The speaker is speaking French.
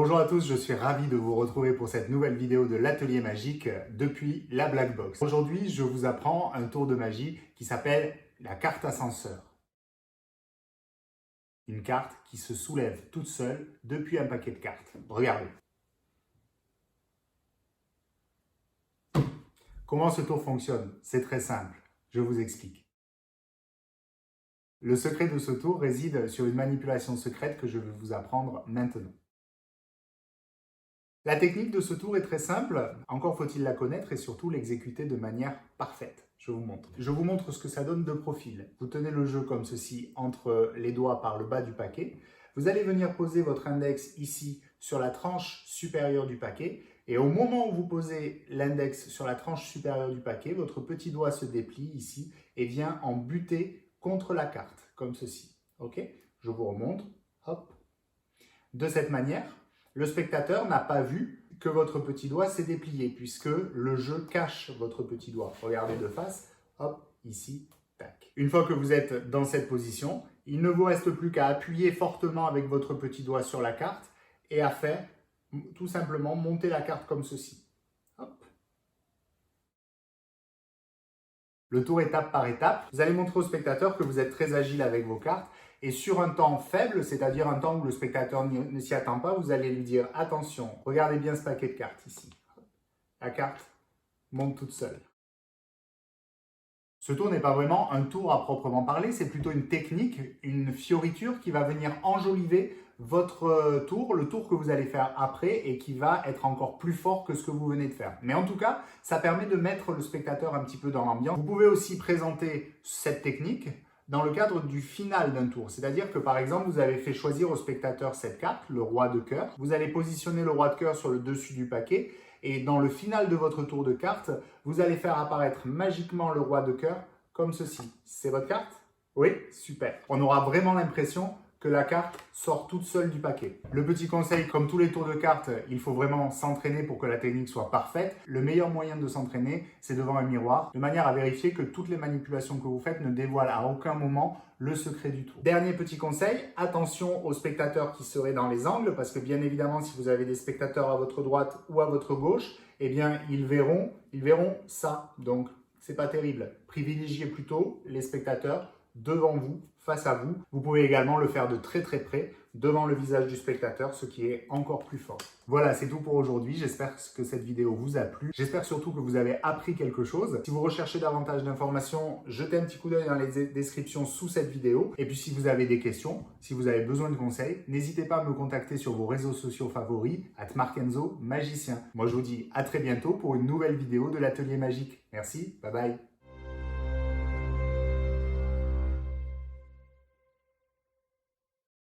Bonjour à tous, je suis ravi de vous retrouver pour cette nouvelle vidéo de l'Atelier Magique depuis la Black Box. Aujourd'hui, je vous apprends un tour de magie qui s'appelle la carte ascenseur. Une carte qui se soulève toute seule depuis un paquet de cartes. Regardez. Comment ce tour fonctionne? C'est très simple, je vous explique. Le secret de ce tour réside sur une manipulation secrète que je vais vous apprendre maintenant. La technique de ce tour est très simple, encore faut-il la connaître et surtout l'exécuter de manière parfaite. Je vous montre. Je vous montre ce que ça donne de profil. Vous tenez le jeu comme ceci entre les doigts par le bas du paquet. Vous allez venir poser votre index ici sur la tranche supérieure du paquet et au moment où vous posez l'index sur la tranche supérieure du paquet, votre petit doigt se déplie ici et vient en buter contre la carte, comme ceci. Ok? Je vous remontre. Hop. De cette manière, le spectateur n'a pas vu que votre petit doigt s'est déplié puisque le jeu cache votre petit doigt. Regardez de face, hop, ici, tac. Une fois que vous êtes dans cette position, il ne vous reste plus qu'à appuyer fortement avec votre petit doigt sur la carte et à faire tout simplement monter la carte comme ceci. Hop. Le tour étape par étape, vous allez montrer au spectateur que vous êtes très agile avec vos cartes et sur un temps faible, c'est-à-dire un temps où le spectateur ne s'y attend pas, vous allez lui dire « Attention, regardez bien ce paquet de cartes ici. » La carte monte toute seule. Ce tour n'est pas vraiment un tour à proprement parler, c'est plutôt une technique, une fioriture qui va venir enjoliver votre tour, le tour que vous allez faire après et qui va être encore plus fort que ce que vous venez de faire. Mais en tout cas, ça permet de mettre le spectateur un petit peu dans l'ambiance. Vous pouvez aussi présenter cette technique dans le cadre du final d'un tour. C'est-à-dire que par exemple, vous avez fait choisir au spectateur cette carte, le roi de cœur. Vous allez positionner le roi de cœur sur le dessus du paquet et dans le final de votre tour de cartes, vous allez faire apparaître magiquement le roi de cœur comme ceci. C'est votre carte? Oui? Super. On aura vraiment l'impression que la carte sort toute seule du paquet. Le petit conseil, comme tous les tours de cartes, il faut vraiment s'entraîner pour que la technique soit parfaite. Le meilleur moyen de s'entraîner, c'est devant un miroir, de manière à vérifier que toutes les manipulations que vous faites ne dévoilent à aucun moment le secret du tour. Dernier petit conseil, attention aux spectateurs qui seraient dans les angles, parce que bien évidemment, si vous avez des spectateurs à votre droite ou à votre gauche, eh bien, ils verront ça. Donc, c'est pas terrible. Privilégiez plutôt les spectateurs devant vous, face à vous. Vous pouvez également le faire de très très près, devant le visage du spectateur, ce qui est encore plus fort. Voilà, c'est tout pour aujourd'hui. J'espère que cette vidéo vous a plu. J'espère surtout que vous avez appris quelque chose. Si vous recherchez davantage d'informations, jetez un petit coup d'œil dans les descriptions sous cette vidéo. Et puis si vous avez des questions, si vous avez besoin de conseils, n'hésitez pas à me contacter sur vos réseaux sociaux favoris, @markenzo magicien. Moi je vous dis à très bientôt pour une nouvelle vidéo de l'Atelier Magique. Merci, bye bye.